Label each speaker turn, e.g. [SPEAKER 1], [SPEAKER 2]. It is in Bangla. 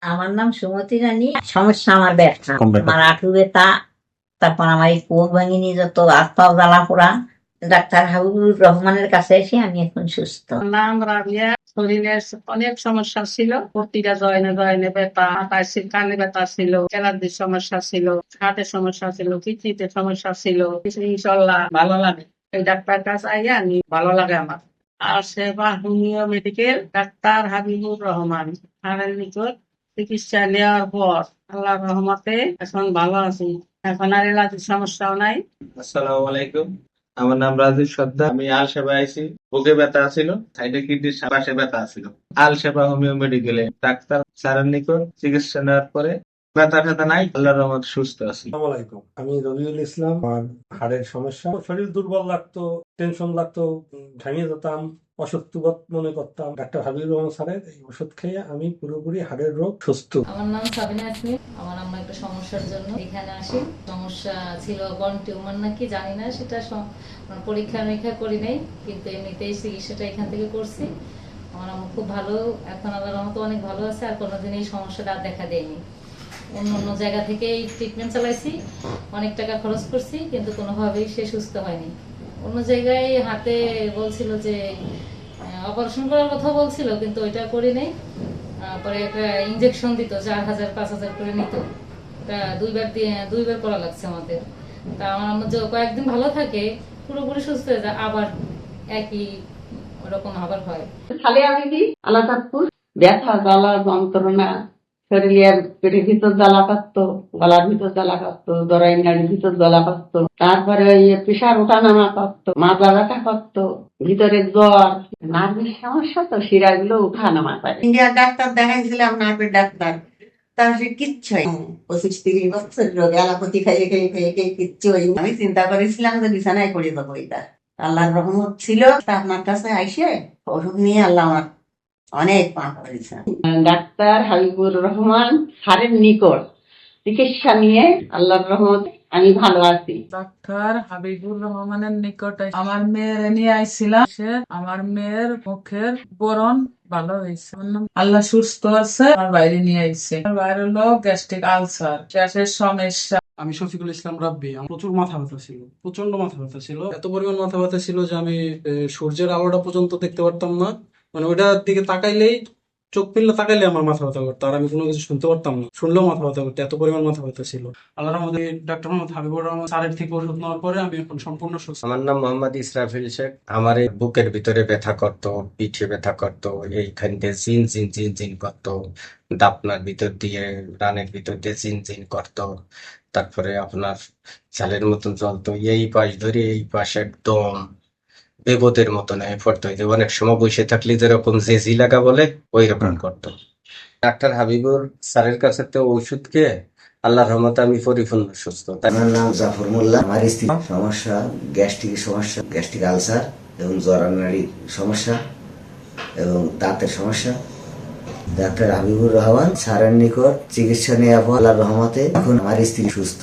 [SPEAKER 1] আমার নাম সুমতি রানী। সমস্যা আমার ব্যথা, আমার হাঁটু ব্যথা, তারপর আমার এই কোর ভাঙিনি, যত হাত পাও জ্বালা পোড়া। ডাক্তার হাবিবুর রহমানের কাছে এসে আমি এখন সুস্থ।
[SPEAKER 2] নাম রাবিয়া। শরীরের অনেক সমস্যা ছিল, প্রতিটা জয়েনে জয়েনে ব্যথা, মাথায় কানে ব্যথা ছিল, অ্যালার্জির সমস্যা ছিল, হার্টের সমস্যা ছিল, কিডনিতে সমস্যা ছিল। ইনশাল্লাহ ভালো লাগে, এই ডাক্তার কাছে আইয়া আমি ভালো লাগে আমার। আর সেবা homeo medical doctor Habibur Rahman খানের নিকট চিকিৎসা নেওয়ার পর আল্লাহর রহমতে এখন ভালো আছি। এখন আর অ্যালার্জির সমস্যাও নাই।
[SPEAKER 3] আসসালামু আলাইকুম। আমার নাম রাজীব সর্দার। আমি আল সেবা আইছি। বুকে ব্যথা ছিল, সাইডে কিডনির পাশে ব্যথা ছিল। আল সেবা হোমিও মেডিকেলে ডাক্তার স্যারের নিকট চিকিৎসা নেওয়ার পরে ব্যথা ট্যাথা নাই, আল্লাহর রহমতে সুস্থ আছি।
[SPEAKER 4] আসসালামু আলাইকুম। আমি রবিউল ইসলাম। আমার হাড়ের সমস্যা, শরীর দুর্বল লাগতো, টেনশন লাগতো, ভেঙে যেতাম, অসুস্থ বোধ মনে করতাম। ডাক্তার হাবিবুর রহমান স্যারের এই ওষুধ খেয়ে আমি পুরোপুরি হাড়ের রোগ সুস্থ।
[SPEAKER 5] আমার নাম সাবিনা ইয়াসমিন। আমার আম্মা একটা সমস্যার জন্য এখানে আসি। সমস্যা ছিল বন টিউমার নাকি জানি না, সেটা পরীক্ষা নিরীক্ষা করি নাই, কিন্তু এমনিতেই চিকিৎসাটা এখান থেকে করছি। আমার আম্মা খুব ভালো, এখন আল্লাহর রহমতে অনেক ভালো আছে, আর কোনোদিন এই সমস্যাটা আর দেখা দেয়নি। অন্য অন্য জায়গা থেকে এই ট্রিটমেন্ট চালাইছি, অনেক টাকা খরচ করছি, কিন্তু কোনোভাবেই সে সুস্থ হয়নি। অন্য জায়গায় হাতে বলছিল যে অপারেশন করার কথা বলছিল, কিন্তু ওইটা করি নাই। পরে একটা ইনজেকশন দিত 4,000 5,000 করে নিত, তা দুইবার করা লাগছে আমাদের। তা আমার আম্মা যে কয়েকদিন ভালো থাকে, পুরোপুরি সুস্থ হয়ে যায়, আবার একই রকম আবার হয়।
[SPEAKER 2] খালি আমি কি আলাদাপুর ব্যথা জ্বালা যন্ত্রণা, শরীরের পেটের ভিতর জ্বালা কাটতো, গলার ভিতর জ্বালা কাটতো, দরাই নাড়ির ভিতর জ্বালা কাটতো, তারপরে ওই প্রেশার ওঠা নামা করতো, মাথা ব্যথা করতো, ভিতরে জ্বর, নার্ভের সমস্যা, তো শিরাগুলো উঠা নামা করে।
[SPEAKER 6] ইন্ডিয়ার ডাক্তার দেখাইছিলাম, নার্ভের ডাক্তার, তার সে কিচ্ছু হয় 25-30 বছর রোগে অ্যালোপ্যাথি খাইয়ে খাইয়ে খাইয়ে খাইয়ে কিচ্ছু হয়নি। আমি চিন্তা করেছিলাম যে বিছানায় পড়ে যাবো। এটা আল্লাহর রহমত ছিল। তা আপনার কাছে আইসে ওষুধ নিয়ে আল্লাহ আমার অনেক পা করেছে।
[SPEAKER 2] ডাক্তার হাবিবুর রহমান স্যারের নিকট চিকিৎসা নিয়ে আল্লাহর রহমতে আমি ভালো আছি।
[SPEAKER 7] ডাক্তার হাবিবুর রহমানের নিকটে আমার মেয়ের নিয়ে আইছিলাম। আমার মেয়ের মুখের বরণ ভালো হয়েছে, আল্লাহ সুস্থ আছে। আমার বাইরে নিয়ে আইছে, আমার বাইরে হলো গ্যাস্ট্রিক আলসার, গ্যাসের সমস্যা।
[SPEAKER 8] আমি শফিকুল ইসলাম রাব্বি। আমার প্রচুর মাথা ব্যথা ছিল, প্রচন্ড মাথা ব্যথা ছিল। এত পরিমাণ মাথা ব্যথা ছিল যে আমি সূর্যের আলোটা পর্যন্ত দেখতে পারতাম না। মানে ওইটার দিকে তাকাইলেই, চোখ মেললে তাকাইলে আমার মাথা ব্যথা করতো, আর আমি কোনো কিছু শুনতে পারতাম না, শুনলেও মাথা ব্যথা করতো, এত পরিমাণ মাথা ব্যথা ছিল। আল্লাহর রহমতে ডাক্তার মোহাম্মদ হাবিবুর রহমান স্যারের থেকে ওষুধ নেওয়ার পরে আমি এখন সম্পূর্ণ সুস্থ।
[SPEAKER 9] আমার নাম মোহাম্মদ ইসরাফিল শেখ। আমার এই বুকের ভিতরে ব্যথা করতো, পিঠে ব্যথা করতো, এইখান দিয়ে জিন জিন জিন জিন করতো, দাপনার ভিতর দিয়ে, রানের ভিতর দিয়ে জিন জিন করতো। তারপরে আপনার ঝালের মতন জ্বলতো, এই পাশ ধরে এই পাশ একদম বেবদের মতন হয়ে পড়তো। যে অনেক সময় বসে থাকলে যেরকম জেজি লাগা বলে, ওই রকম করতো। ডাক্তার হাবিবুর স্যারের কাছে তো ওষুধ খেয়ে আল্লাহর রহমতে আমি পরিপূর্ণ সুস্থ।
[SPEAKER 10] আমার নাম জাফর মোল্লা। আমার স্ত্রী সমস্যা, গ্যাস্ট্রিকের সমস্যা, গ্যাস্ট্রিক আলসার এবং জরানাড়ির সমস্যা এবং দাঁতের সমস্যা। ডাক্তার হাবিবুর রহমান স্যারের নিকট চিকিৎসা নেওয়ার পর আল্লাহর রহমতে এখন আমার স্ত্রী সুস্থ।